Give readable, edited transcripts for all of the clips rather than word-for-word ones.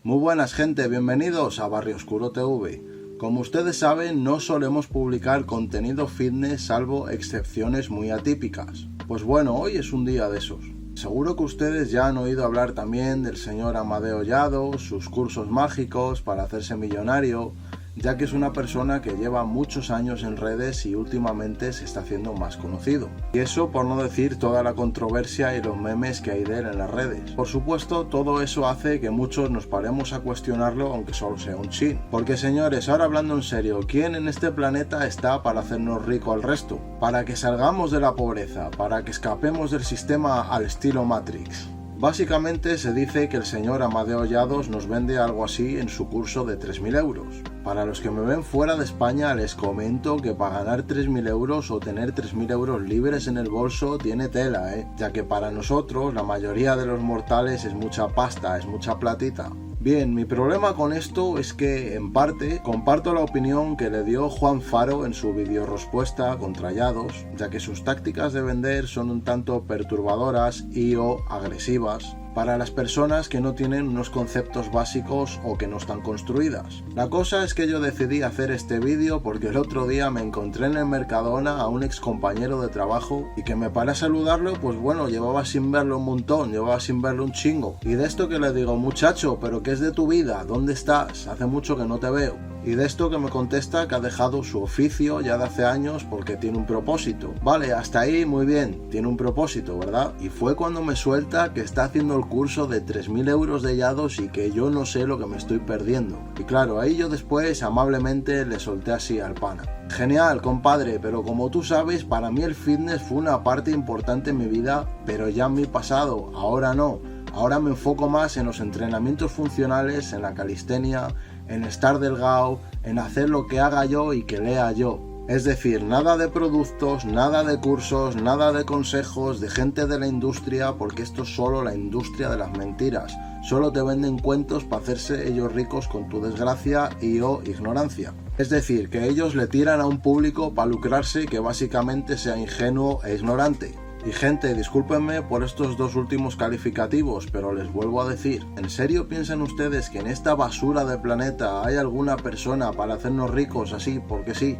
Muy buenas gente, bienvenidos a Barrio Oscuro TV. Como ustedes saben, no solemos publicar contenido fitness salvo excepciones muy atípicas. Pues bueno, hoy es un día de esos. Seguro que ustedes ya han oído hablar también del señor Amadeo Llado, sus cursos mágicos para hacerse millonario, ya que es una persona que lleva muchos años en redes y últimamente se está haciendo más conocido. Y eso por no decir toda la controversia y los memes que hay de él en las redes. Por supuesto, todo eso hace que muchos nos paremos a cuestionarlo aunque solo sea un chin. Porque señores, ahora hablando en serio, ¿quién en este planeta está para hacernos rico al resto? Para que salgamos de la pobreza, para que escapemos del sistema al estilo Matrix. Básicamente se dice que el señor Amadeo Llados nos vende algo así en su curso de 3.000 euros. Para los que me ven fuera de España les comento que para ganar 3.000 euros o tener 3.000 euros libres en el bolso tiene tela, ya que para nosotros, la mayoría de los mortales, es mucha pasta, es mucha platita. Bien, mi problema con esto es que, en parte, comparto la opinión que le dio Juan Faro en su vídeo respuesta contra Llados, ya que sus tácticas de vender son un tanto perturbadoras y o agresivas para las personas que no tienen unos conceptos básicos o que no están construidas. La cosa es que yo decidí hacer este vídeo porque el otro día me encontré en el Mercadona a un ex compañero de trabajo y que me paré a saludarlo, pues bueno, llevaba sin verlo un montón, llevaba sin verlo un chingo. Y de esto que le digo, muchacho, ¿pero qué es de tu vida? ¿Dónde estás? Hace mucho que no te veo. Y de esto que me contesta que ha dejado su oficio ya de hace años porque tiene un propósito. Vale, hasta ahí muy bien, tiene un propósito, ¿verdad? Y fue cuando me suelta que está haciendo el curso de 3.000 euros de Llados y que yo no sé lo que me estoy perdiendo. Y claro, ahí yo después amablemente le solté así al pana. Genial, compadre, pero como tú sabes, para mí el fitness fue una parte importante en mi vida, pero ya en mi pasado, ahora no. Ahora me enfoco más en los entrenamientos funcionales, en la calistenia, en estar delgado, en hacer lo que haga yo y que lea yo. Es decir, nada de productos, nada de cursos, nada de consejos de gente de la industria, porque esto es solo la industria de las mentiras. Solo te venden cuentos para hacerse ellos ricos con tu desgracia y o ignorancia. Es decir, que ellos le tiran a un público para lucrarse que básicamente sea ingenuo e ignorante. Y gente, discúlpenme por estos dos últimos calificativos, pero les vuelvo a decir, ¿en serio piensan ustedes que en esta basura de planeta hay alguna persona para hacernos ricos así, porque sí,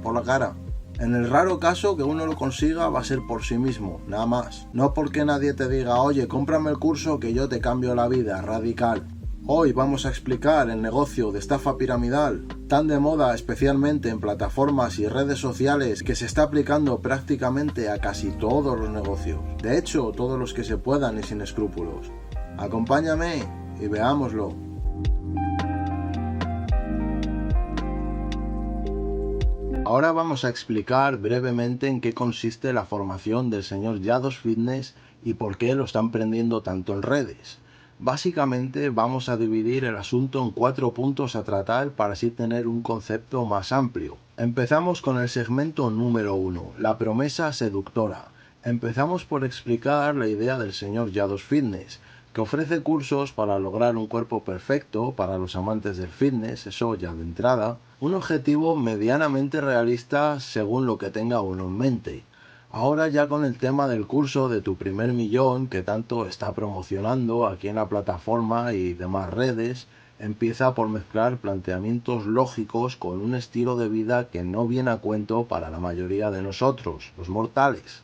por la cara? En el raro caso que uno lo consiga va a ser por sí mismo, nada más. No porque nadie te diga, oye, cómprame el curso que yo te cambio la vida, radical. Hoy vamos a explicar el negocio de estafa piramidal, tan de moda especialmente en plataformas y redes sociales que se está aplicando prácticamente a casi todos los negocios. De hecho, todos los que se puedan y sin escrúpulos. Acompáñame y veámoslo. Ahora vamos a explicar brevemente en qué consiste la formación del señor Llados Fitness y por qué lo están prendiendo tanto en redes. Básicamente vamos a dividir el asunto en 4 puntos a tratar para así tener un concepto más amplio. Empezamos con el segmento número 1, la promesa seductora. Empezamos por explicar la idea del señor Llados Fitness, que ofrece cursos para lograr un cuerpo perfecto para los amantes del fitness, eso ya de entrada, un objetivo medianamente realista según lo que tenga uno en mente. Ahora ya con el tema del curso de tu primer millón que tanto está promocionando aquí en la plataforma y demás redes, empieza por mezclar planteamientos lógicos con un estilo de vida que no viene a cuento para la mayoría de nosotros, los mortales.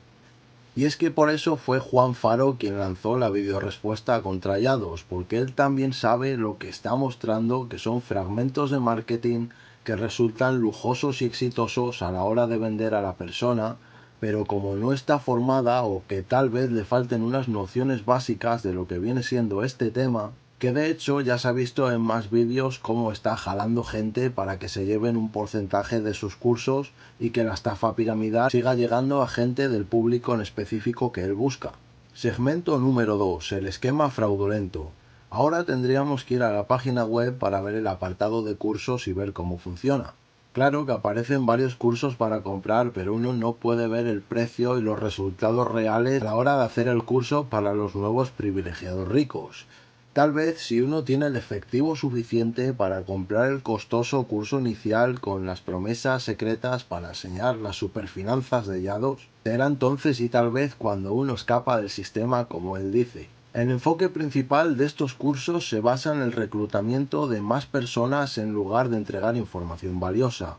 Y es que por eso fue Juan Faro quien lanzó la videorespuesta contra Llados, porque él también sabe lo que está mostrando, que son fragmentos de marketing que resultan lujosos y exitosos a la hora de vender a la persona, pero como no está formada o que tal vez le falten unas nociones básicas de lo que viene siendo este tema, que de hecho ya se ha visto en más vídeos cómo está jalando gente para que se lleven un porcentaje de sus cursos y que la estafa piramidal siga llegando a gente del público en específico que él busca. Segmento número 2, el esquema fraudulento. Ahora tendríamos que ir a la página web para ver el apartado de cursos y ver cómo funciona. Claro que aparecen varios cursos para comprar, pero uno no puede ver el precio y los resultados reales a la hora de hacer el curso para los nuevos privilegiados ricos. Tal vez si uno tiene el efectivo suficiente para comprar el costoso curso inicial con las promesas secretas para enseñar las superfinanzas de Llados, será entonces y tal vez cuando uno escapa del sistema como él dice. El enfoque principal de estos cursos se basa en el reclutamiento de más personas en lugar de entregar información valiosa,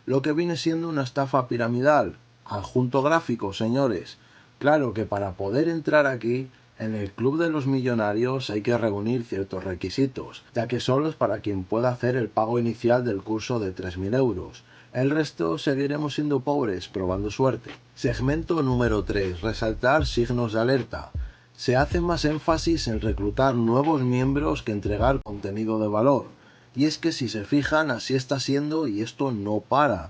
lo que viene siendo una estafa piramidal. Adjunto gráfico, señores. Claro que para poder entrar aquí, en el Club de los Millonarios hay que reunir ciertos requisitos, ya que solo es para quien pueda hacer el pago inicial del curso de 3.000 euros. El resto seguiremos siendo pobres, probando suerte. Segmento número 3. Resaltar signos de alerta. Se hace más énfasis en reclutar nuevos miembros que entregar contenido de valor. Y es que si se fijan, así está siendo y esto no para.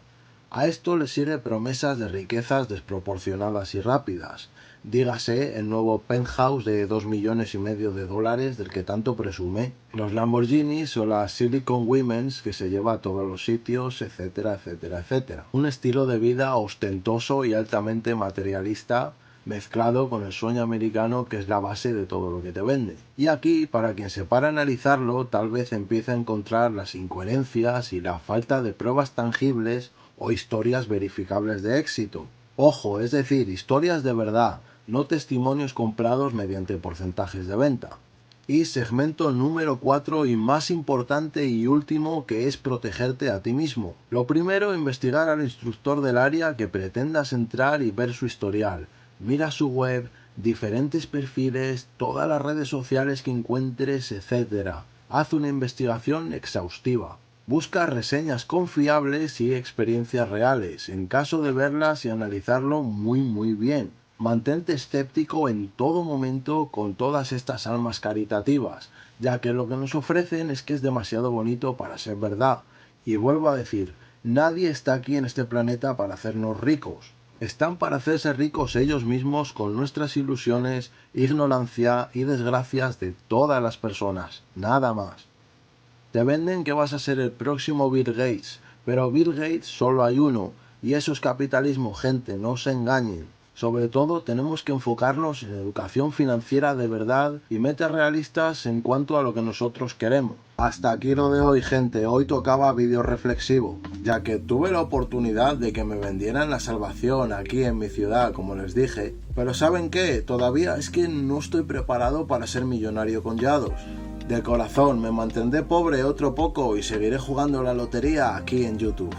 A esto le sigue promesas de riquezas desproporcionadas y rápidas. Dígase el nuevo penthouse de 2,5 millones de dólares del que tanto presume, los Lamborghinis o las Silicon Women's que se lleva a todos los sitios, etcétera, etcétera, etcétera. Un estilo de vida ostentoso y altamente materialista, mezclado con el sueño americano que es la base de todo lo que te vende. Y aquí, para quien se para a analizarlo, tal vez empiece a encontrar las incoherencias y la falta de pruebas tangibles o historias verificables de éxito. Ojo, es decir, historias de verdad, no testimonios comprados mediante porcentajes de venta. Y segmento número 4 y más importante y último, que es protegerte a ti mismo. Lo primero, investigar al instructor del área que pretendas entrar y ver su historial. Mira su web, diferentes perfiles, todas las redes sociales que encuentres, etc. Haz una investigación exhaustiva. Busca reseñas confiables y experiencias reales, en caso de verlas y analizarlo muy bien. Mantente escéptico en todo momento con todas estas almas caritativas, ya que lo que nos ofrecen es que es demasiado bonito para ser verdad. Y vuelvo a decir, nadie está aquí en este planeta para hacernos ricos. Están para hacerse ricos ellos mismos con nuestras ilusiones, ignorancia y desgracias de todas las personas, nada más. Te venden que vas a ser el próximo Bill Gates, pero Bill Gates solo hay uno, y eso es capitalismo, gente, no se engañen. Sobre todo tenemos que enfocarnos en educación financiera de verdad y metas realistas en cuanto a lo que nosotros queremos. Hasta aquí lo de hoy, gente. Hoy tocaba vídeo reflexivo, ya que tuve la oportunidad de que me vendieran la salvación aquí en mi ciudad, como les dije. Pero ¿saben qué? Todavía es que no estoy preparado para ser millonario con yados. De corazón, me mantendré pobre otro poco y seguiré jugando la lotería aquí en YouTube.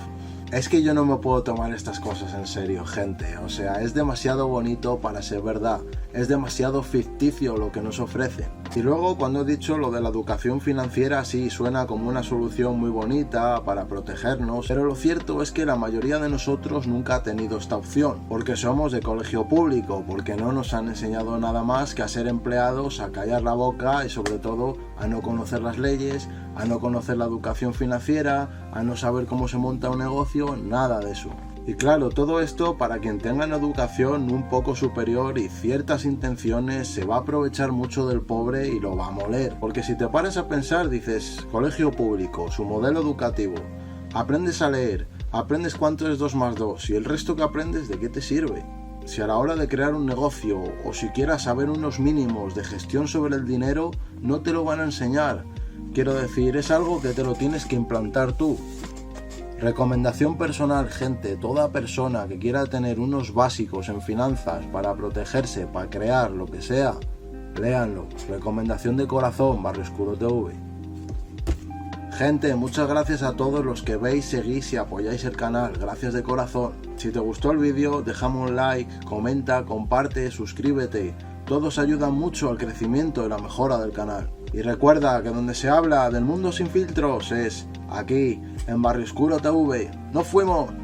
Es que yo no me puedo tomar estas cosas en serio, gente. O sea, es demasiado bonito para ser verdad. Es demasiado ficticio lo que nos ofrecen. Y luego, cuando he dicho lo de la educación financiera, sí suena como una solución muy bonita para protegernos, pero lo cierto es que la mayoría de nosotros nunca ha tenido esta opción, porque somos de colegio público, porque no nos han enseñado nada más que a ser empleados, a callar la boca y sobre todo a no conocer las leyes, a no conocer la educación financiera, a no saber cómo se monta un negocio, nada de eso. Y claro, todo esto para quien tenga una educación un poco superior y ciertas intenciones se va a aprovechar mucho del pobre y lo va a moler. Porque si te paras a pensar, dices, colegio público, su modelo educativo, aprendes a leer, aprendes cuánto es 2 más 2 y el resto que aprendes, ¿de qué te sirve? Si a la hora de crear un negocio o siquiera saber unos mínimos de gestión sobre el dinero, no te lo van a enseñar. Quiero decir, es algo que te lo tienes que implantar tú. Recomendación personal, gente, toda persona que quiera tener unos básicos en finanzas para protegerse, para crear lo que sea, léanlo. Recomendación de corazón, Barrio Oscuro TV. Gente, muchas gracias a todos los que veis, seguís y apoyáis el canal, gracias de corazón. Si te gustó el vídeo, déjame un like, comenta, comparte, suscríbete. Todos ayudan mucho al crecimiento y la mejora del canal. Y recuerda que donde se habla del mundo sin filtros es aquí, en Barrio Oscuro TV. ¡Nos fuimos!